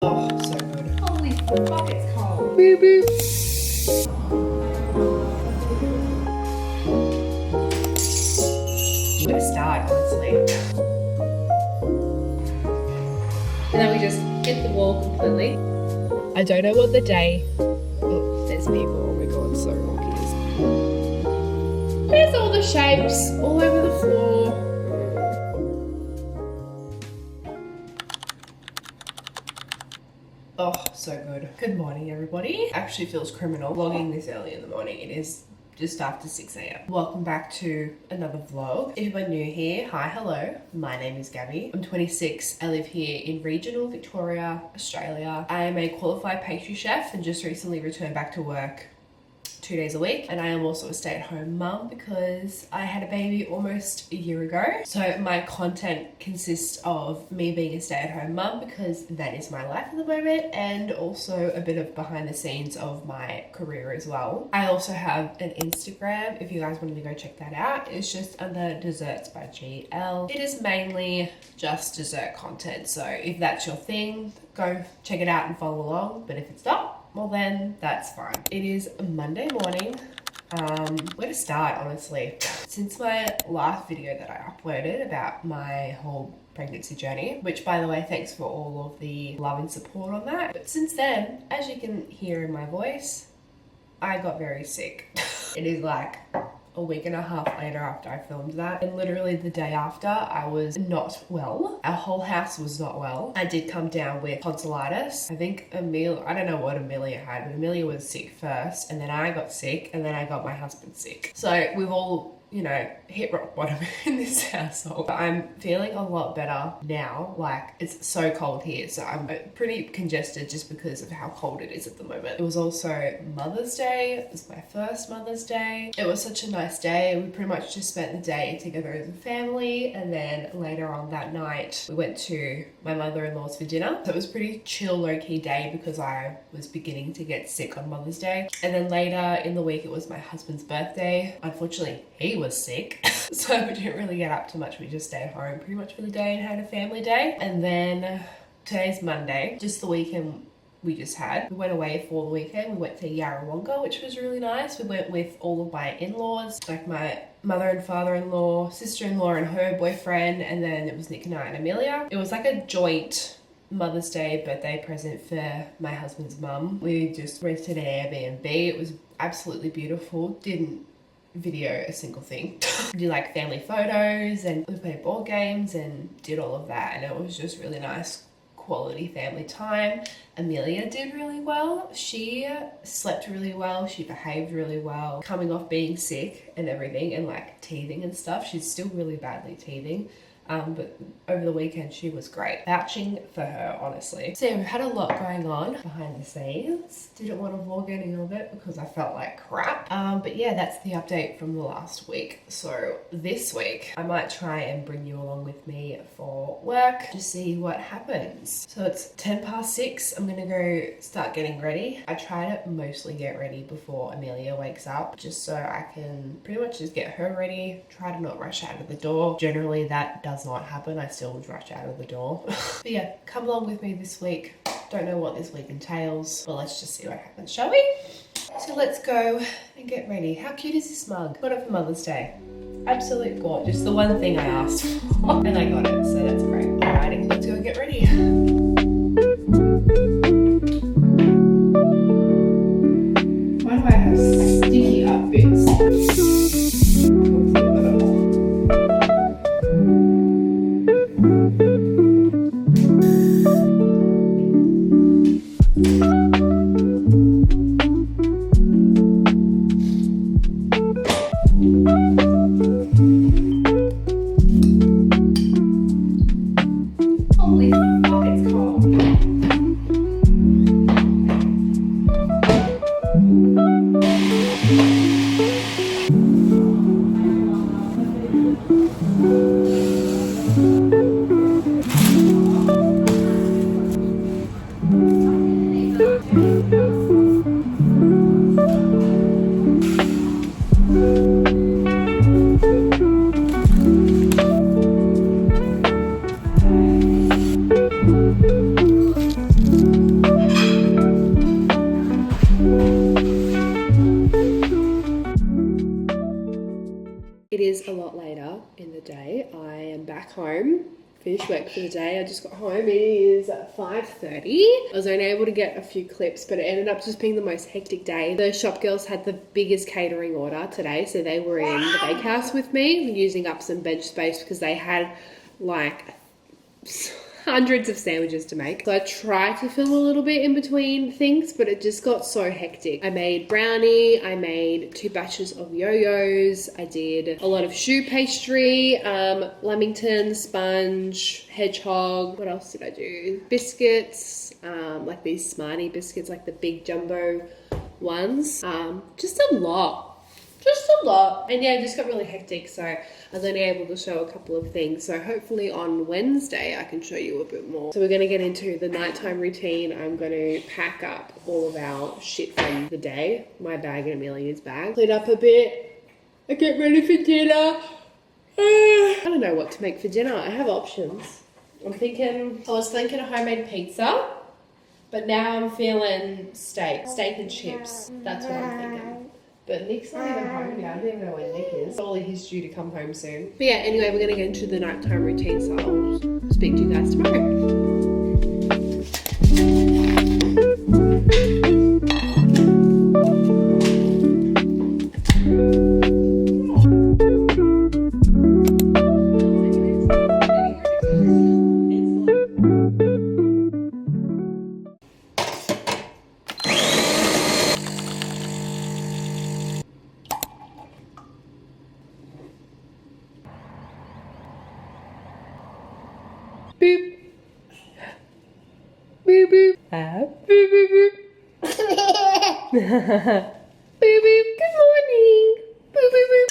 Oh, so good. Holy fuck, it's cold. Boop, boop. What a start, honestly. And then we just hit the wall completely. I don't know what the day. Oh, there's people. Oh my god, so wonky. There's all the shapes all over the floor. Oh, so good. Good morning, everybody. Actually feels criminal vlogging this early in the morning. It is just after 6 a.m. Welcome back to another vlog. If you're new here, hi, hello. My name is Gabby. I'm 26. I live here in regional Victoria, Australia. I am a qualified pastry chef and just recently returned back to work 2 days a week, and I am also a stay-at-home mum because I had a baby almost a year ago. So my content consists of me being a stay-at-home mum because that is my life at the moment, and also a bit of behind the scenes of my career as well. I also have an Instagram if you guys wanted to go check that out. It's just under Desserts by GL. It is mainly just dessert content, so if that's your thing, go check it out and follow along. But if it's not, well then that's fine. It is a Monday morning. Where to start, honestly? Since my last video that I uploaded about my whole pregnancy journey, which by the way, thanks for all of the love and support on that. But since then, as you can hear in my voice, I got very sick. It is like a week and a half later after I filmed that, and literally the day after I was not well. Our whole house was not well. I did come down with tonsillitis. I think Amelia, I don't know what Amelia had, but Amelia was sick first, and then I got sick, and then I got my husband sick. So we've all, you know, hit rock bottom in this household. But I'm feeling a lot better now. Like, it's so cold here, so I'm pretty congested just because of how cold it is at the moment. It was also Mother's Day. It was my first Mother's Day. It was such a nice day. We pretty much just spent the day together as a family, and then later on that night we went to my mother-in-law's for dinner. So it was a pretty chill, low-key day because I was beginning to get sick on Mother's Day. And then later in the week it was my husband's birthday. Unfortunately, he was sick, so we didn't really get up too much. We just stayed home pretty much for the day and had a family day. And then today's Monday, just the weekend we just had. We went away for the weekend. We went to Yarrawonga, which was really nice. We went with all of my in-laws, like my mother and father-in-law, sister-in-law and her boyfriend, and then it was Nick and I and Amelia. It was like a joint Mother's Day birthday present for my husband's mum. We just rented an Airbnb. It was absolutely beautiful. Didn't video a single thing. Did like family photos, and we played board games and did all of that, and it was just really nice quality family time. Amelia did really well. She slept really well. She behaved really well. Coming off being sick and everything, and like teething and stuff. She's still really badly teething. But over the weekend she was great. Vouching for her, honestly. So yeah, we've had a lot going on behind the scenes. Didn't want to vlog any of it because I felt like crap. But yeah, that's the update from the last week. So this week I might try and bring you along with me for work to see what happens. So it's 6:10. I'm gonna go start getting ready. I try to mostly get ready before Amelia wakes up, just so I can pretty much just get her ready. Try to not rush out of the door. Generally that does not happen. I still would rush out of the door. But yeah, come along with me this week. Don't know what this week entails, but let's just see what happens, shall we? So let's go and get ready. How cute is this mug? Got it for Mother's Day. Absolute gorgeous. The one thing I asked for, and I got it, so that's great. Alrighty, let's go and get ready. Why do I have sticky outfits? Holy fuck, finished work for the day. I just got home. It is 5:30. I was only able to get a few clips, but it ended up just being the most hectic day. The shop girls had the biggest catering order today, so they were in the bakehouse with me, using up some bench space because they had like hundreds of sandwiches to make. So I tried to film a little bit in between things, but it just got so hectic. I made brownie, I made 2 batches of yo-yos, I did a lot of choux pastry, lamington, sponge, hedgehog. What else did I do? Biscuits, like these Smarty biscuits, like the big jumbo ones. Just a lot. And yeah, it just got really hectic, so I was only able to show a couple of things. So hopefully on Wednesday I can show you a bit more. So we're going to get into the nighttime routine. I'm going to pack up all of our shit from the day, my bag and Amelia's bag, clean up a bit, and get ready for dinner. I don't know what to make for dinner. I have options. I was thinking a homemade pizza, but now I'm feeling steak and chips. That's what I'm thinking. But Nick's not even home yet. I don't even know where Nick is. Probably he's due to come home soon. But yeah, anyway, we're going to get into the nighttime routine, so I'll speak to you guys tomorrow. Boop. Boop boop. Boop boop boop. Boop boop. Good morning. Boop boop boop.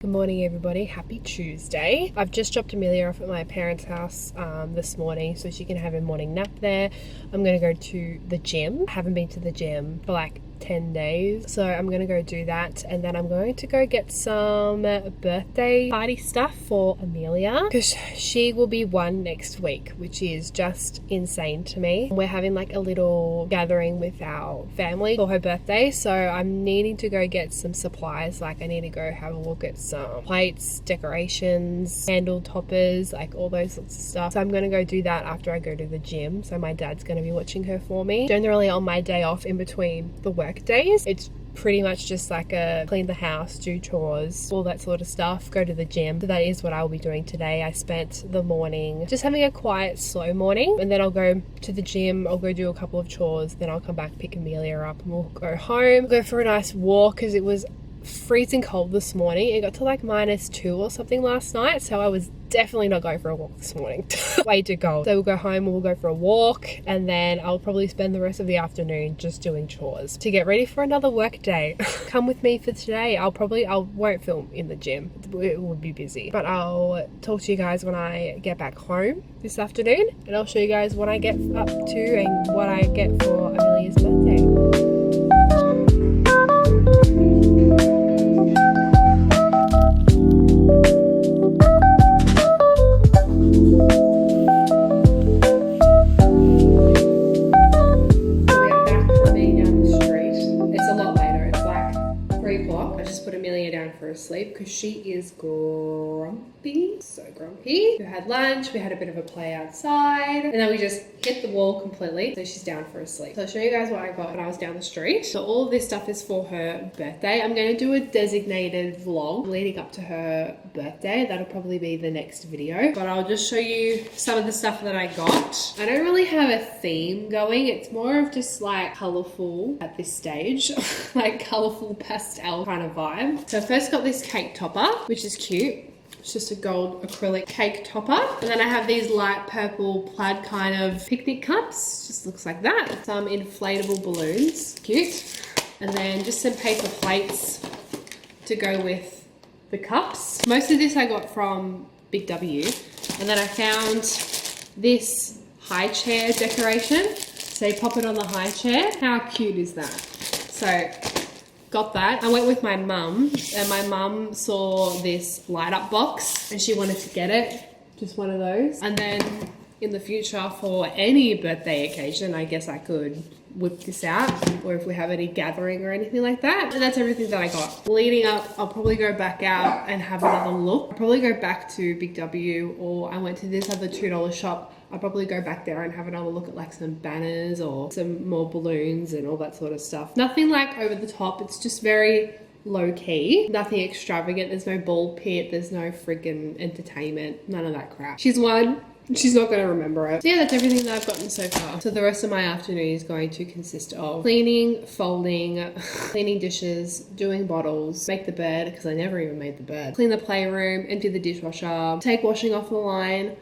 Good morning everybody, happy Tuesday. I've just dropped Amelia off at my parents' house this morning so she can have a morning nap there. I'm going to go to the gym. I haven't been to the gym for like 10 days, so I'm going to go do that, and then I'm going to go get some birthday party stuff for Amelia because she will be 1 next week, which is just insane to me. We're having like a little gathering with our family for her birthday, so I'm needing to go get some supplies. Like I need to go have a look at some plates, decorations, candle toppers, like all those sorts of stuff. So I'm going to go do that after I go to the gym, so my dad's going to be watching her for me. Generally on my day off in between the work days, it's pretty much just like a clean the house, do chores, all that sort of stuff, go to the gym. So that is what I will be doing today. I spent the morning just having a quiet, slow morning, and then I'll go to the gym, I'll go do a couple of chores, then I'll come back, pick Amelia up, and we'll go home, go for a nice walk because it was freezing cold this morning. It got to like -2 or something last night, so I was definitely not going for a walk this morning. Way too cold. So we'll go home and we'll go for a walk, and then I'll probably spend the rest of the afternoon just doing chores to get ready for another work day. Come with me for today. I won't film in the gym, it would be busy, but I'll talk to you guys when I get back home this afternoon, and I'll show you guys what I get up to and what I get for Amelia's birthday. Sleep because she is grumpy, so grumpy. We had lunch, we had a bit of a play outside, and then we just hit the wall completely, so she's down for a sleep. So I'll show you guys what I got when I was down the street. So all of this stuff is for her birthday. I'm going to do a designated vlog leading up to her birthday. That'll probably be the next video, but I'll just show you some of the stuff that I got. I don't really have a theme going. It's more of just like colorful at this stage, like colorful pastel kind of vibe. So I first got this cake topper, which is cute. It's just a gold acrylic cake topper. And then I have these light purple plaid kind of picnic cups. Just looks like that. Some inflatable balloons. Cute. And then just some paper plates to go with the cups. Most of this I got from Big W. And then I found this high chair decoration. So you pop it on the high chair. How cute is that? So got that. I went with my mum, and my mum saw this light up box and she wanted to get it. Just one of those. And then in the future for any birthday occasion, I guess I could whip this out, or if we have any gathering or anything like that. And that's everything that I got. Leading up, I'll probably go back out and have another look. I'll probably go back to Big W, or I went to this other $2 shop. I'll probably go back there and have another look at like some banners or some more balloons and all that sort of stuff. Nothing like over the top. It's just very low key, nothing extravagant. There's no ball pit, there's no friggin' entertainment, none of that crap. She's won. She's not going to remember it. So yeah, that's everything that I've gotten so far. So the rest of my afternoon is going to consist of cleaning, folding, cleaning dishes, doing bottles, make the bed, because I never even made the bed, clean the playroom, empty the dishwasher, take washing off the line,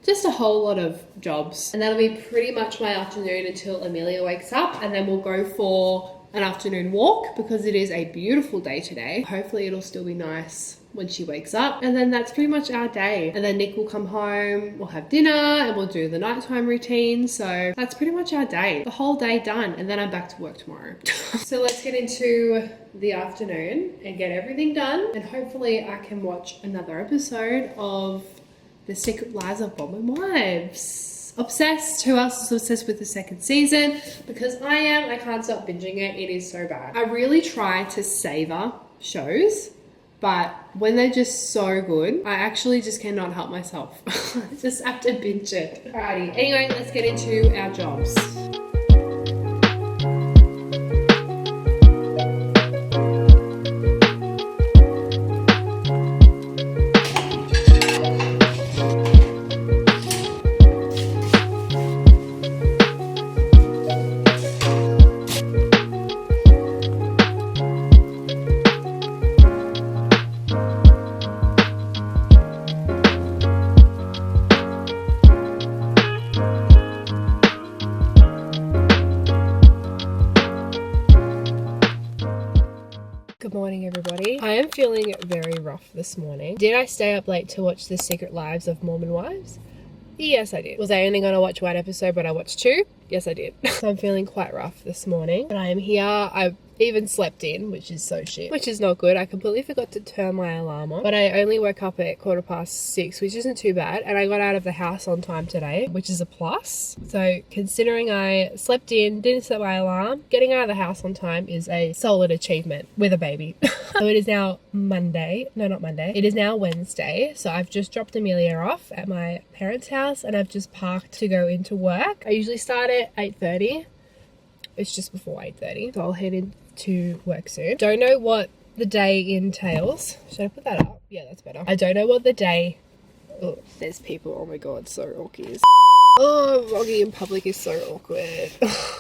just a whole lot of jobs. And that'll be pretty much my afternoon until Amelia wakes up, and then we'll go for an afternoon walk because it is a beautiful day today. Hopefully it'll still be nice when she wakes up, and then that's pretty much our day. And then Nick will come home, we'll have dinner, and we'll do the nighttime routine. So that's pretty much our day, the whole day done, and then I'm back to work tomorrow. So let's get into the afternoon and get everything done, and hopefully I can watch another episode of The Secret Lives of Mom and Wives. Obsessed. Who else is obsessed with the second season? Because I am. I can't stop binging it. It is so bad. I really try to savor shows, but when they're just so good, I actually just cannot help myself. I just have to binge it. Alrighty. Anyway, let's get into our jobs. Good morning, everybody. I am feeling very rough this morning. Did I stay up late to watch The Secret Lives of Mormon Wives? Yes, I did. Was I only going to watch one episode, but I watched two? Yes, I did. So I'm feeling quite rough this morning. But I am here. I even slept in, which is so shit, which is not good. I completely forgot to turn my alarm on, but I only woke up at 6:15, which isn't too bad. And I got out of the house on time today, which is a plus. So considering I slept in, didn't set my alarm, getting out of the house on time is a solid achievement with a baby. So it is now Monday. No, not Monday. It is now Wednesday. So I've just dropped Amelia off at my parents' house and I've just parked to go into work. I usually start at 8:30. It's just before 8:30. So I'll head into work soon. Don't know what the day entails. Should I put that up? Yeah, that's better. I don't know what the day... Oh, there's people. Oh my god, so awkward. Oh, vlogging in public is so awkward.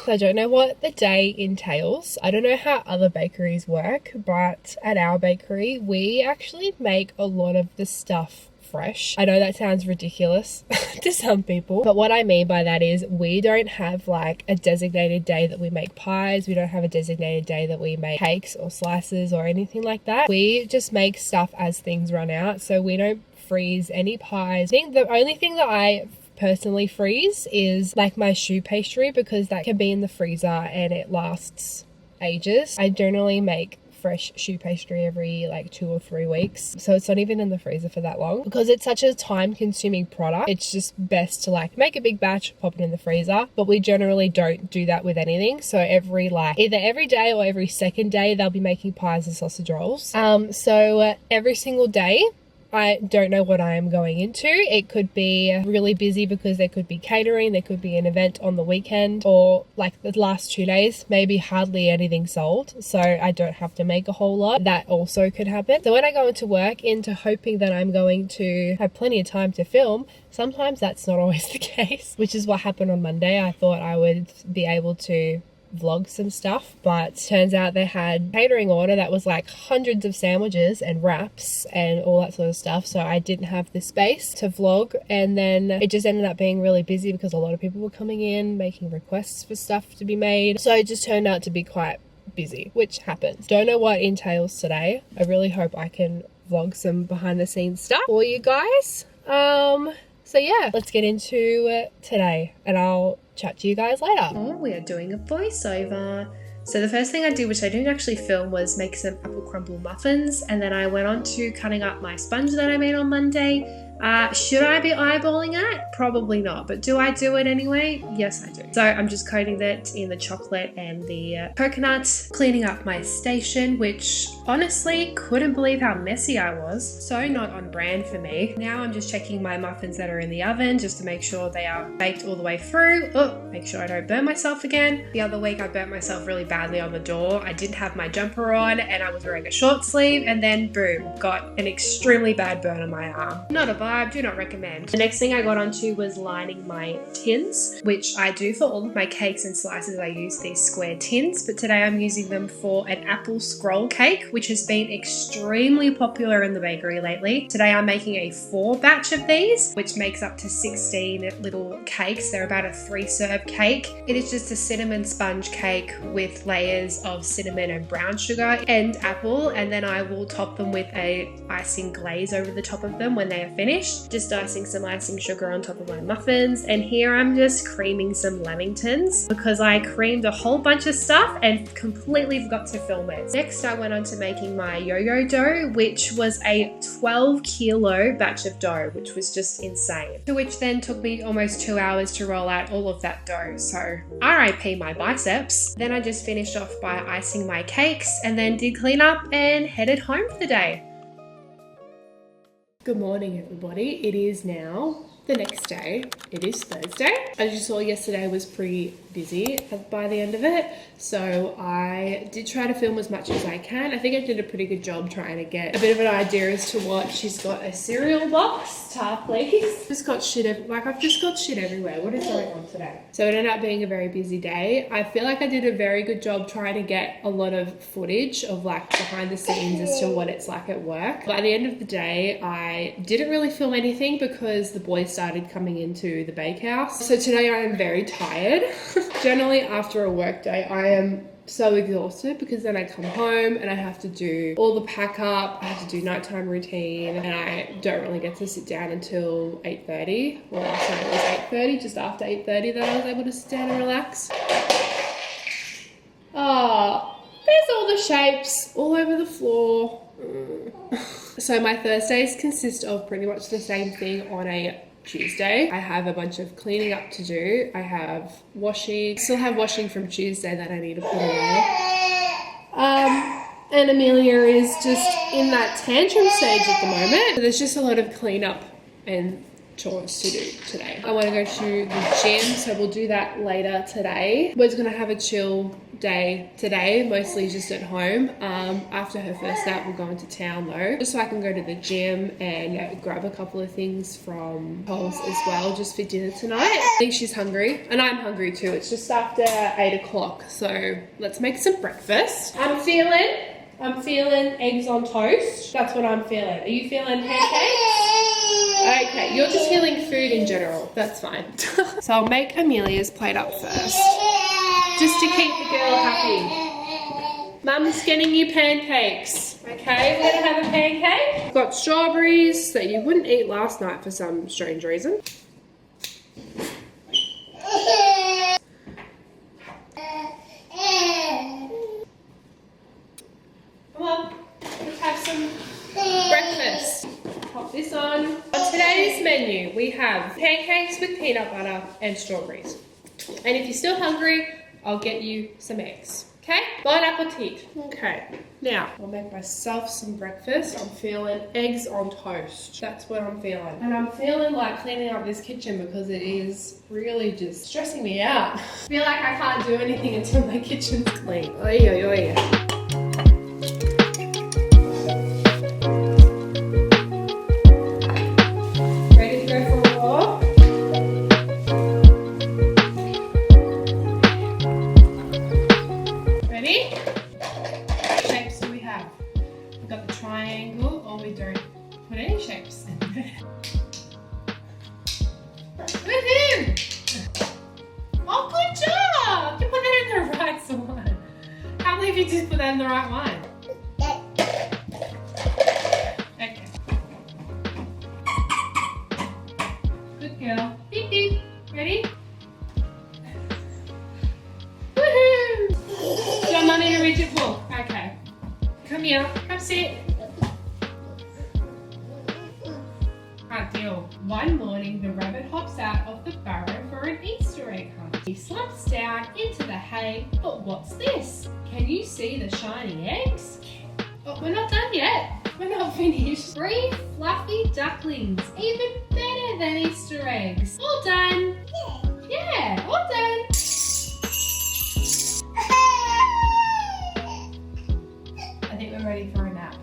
I don't know what the day entails. I don't know how other bakeries work, but at our bakery, we actually make a lot of the stuff fresh. I know that sounds ridiculous to some people, but what I mean by that is we don't have like a designated day that we make pies. We don't have a designated day that we make cakes or slices or anything like that. We just make stuff as things run out. So we don't freeze any pies. I think the only thing that I personally freeze is like my choux pastry, because that can be in the freezer and it lasts ages. I generally make fresh choux pastry every like 2 or 3 weeks, so it's not even in the freezer for that long because it's such a time consuming product. It's just best to like make a big batch, pop it in the freezer, but we generally don't do that with anything. So either every day or every second day they'll be making pies and sausage rolls. So every single day I don't know what I am going into. It could be really busy because there could be catering, there could be an event on the weekend, or like the last 2 days, maybe hardly anything sold. So I don't have to make a whole lot. That also could happen. So when I go into work into hoping that I'm going to have plenty of time to film, sometimes that's not always the case, which is what happened on Monday. I thought I would be able to vlog some stuff, but turns out they had catering order that was like hundreds of sandwiches and wraps and all that sort of stuff, so I didn't have the space to vlog. And then it just ended up being really busy because a lot of people were coming in making requests for stuff to be made, so it just turned out to be quite busy, which happens. Don't know what entails today. I really hope I can vlog some behind the scenes stuff for you guys. So yeah, let's get into today and I'll chat to you guys later. Oh, we are doing a voiceover. So the first thing I did, which I didn't actually film, was make some apple crumble muffins, and then I went on to cutting up my sponge that I made on Monday. Should I be eyeballing it? Probably not, but do I do it anyway? Yes, I do. So I'm just coating that in the chocolate and the coconuts, cleaning up my station, which honestly couldn't believe how messy I was. So not on brand for me. Now I'm just checking my muffins that are in the oven just to make sure they are baked all the way through. Oh, make sure I don't burn myself again. The other week I burnt myself really badly on the door. I didn't have my jumper on and I was wearing a short sleeve, and then boom, got an extremely bad burn on my arm. Not a vibe, do not recommend. The next thing I got onto was lining my tins, which I do for all of my cakes and slices. I use these square tins, but today I'm using them for an apple scroll cake, which has been extremely popular in the bakery lately. Today I'm making a 4 batch of these, which makes up to 16 little cakes. They're about a 3-serve cake. It is just a cinnamon sponge cake with layers of cinnamon and brown sugar and apple, and then I will top them with a icing glaze over the top of them when they are finished. Just icing some icing sugar on top of my muffins, and here I'm just creaming some lamingtons because I creamed a whole bunch of stuff and completely forgot to film it. Next I went on to making my yo-yo dough, which was a 12 kilo batch of dough, which was just insane. To which then took me almost 2 hours to roll out all of that dough, so RIP my biceps. Then I just finished off by icing my cakes and then did clean up and headed home for the day. Good morning, everybody. It is now the next day. It is Thursday. As you saw, yesterday was pretty busy by the end of it, so I did try to film as much as I can. I think I did a pretty good job trying to get a bit of an idea as to what. She's got a cereal box, tar please. Just got shit, I've just got shit everywhere. What is going on today? So it ended up being a very busy day. I feel like I did a very good job trying to get a lot of footage of like behind the scenes as to what it's like at work. By the end of the day, I didn't really film anything because the boys started coming into the bakehouse. So today I am very tired. Generally after a work day, I am so exhausted because then I come home and I have to do all the pack up, I have to do nighttime routine, and I don't really get to sit down until 8:30. Well, last night it was 8:30, just after 8:30 that I was able to sit down and relax. Oh, there's all the shapes all over the floor. So my Thursdays consist of pretty much the same thing on a Tuesday. I have a bunch of cleaning up to do. I have washing, still have washing from Tuesday that I need to put away. And Amelia is just in that tantrum stage at the moment. So there's just a lot of cleanup and chores to do today. I want to go to the gym, so we'll do that later today. We're just going to have a chill day today, mostly just at home. After her first nap, we'll go into town though, just so I can go to the gym and grab a couple of things from Coles as well, just for dinner tonight. I think she's hungry, and I'm hungry too. It's just after 8 o'clock, so let's make some breakfast. I'm feeling eggs on toast. That's what I'm feeling. Are you feeling pancakes? Okay, you're just feeling food in general. That's fine. So I'll make Amelia's plate up first, just to keep the girl happy. Mum's getting you pancakes. Okay, we're gonna have a pancake. Got strawberries that you wouldn't eat last night for some strange reason. Come on, let's have some breakfast. Pop this on. On today's menu, we have pancakes with peanut butter and strawberries. And if you're still hungry, I'll get you some eggs. Okay? Bon appetit. Okay. Now, I'll make myself some breakfast. I'm feeling eggs on toast. That's what I'm feeling. And I'm feeling like cleaning up this kitchen because it is really just stressing me out. I feel like I can't do anything until my kitchen's clean. Oi, oi, oi. You just put that in the right one. Okay. Good girl. Beep beep. Ready? Woohoo! Do you want Mummy to read your book? Okay. Come here. Come sit. Can't deal. One morning, the rabbit hops out of the burrow for an Easter egg hunt. He slumps down into the hay, but what's this? Can you see the shiny eggs? Oh, we're not done yet. We're not finished. 3 fluffy ducklings, even better than Easter eggs. All done. Yeah, all done. I think we're ready for a nap.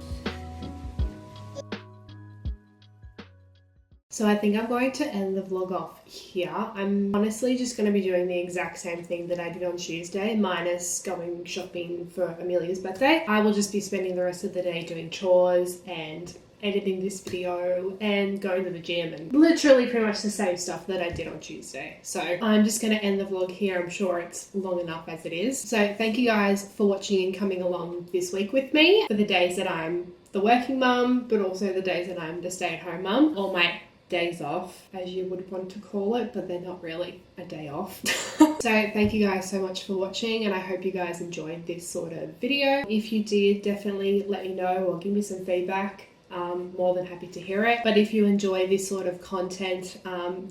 So I think I'm going to end the vlog off here. I'm honestly just going to be doing the exact same thing that I did on Tuesday, minus going shopping for Amelia's birthday. I will just be spending the rest of the day doing chores and editing this video and going to the gym and literally pretty much the same stuff that I did on Tuesday. So I'm just going to end the vlog here. I'm sure it's long enough as it is. So thank you guys for watching and coming along this week with me for the days that I'm the working mum, but also the days that I'm the stay-at-home mum, or my days off, as you would want to call it, but they're not really a day off. So thank you guys so much for watching, and I hope you guys enjoyed this sort of video. If you did, definitely let me know or give me some feedback. More than happy to hear it. But if you enjoy this sort of content,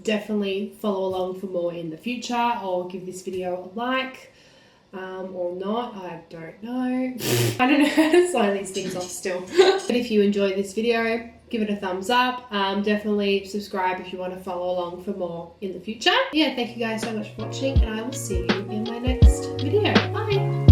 definitely follow along for more in the future, or give this video a like. Or not, I don't know. I don't know how to sign these things off still. But if you enjoyed this video, give it a thumbs up. Definitely subscribe if you want to follow along for more in the future. Yeah, thank you guys so much for watching, and I will see you in my next video. Bye!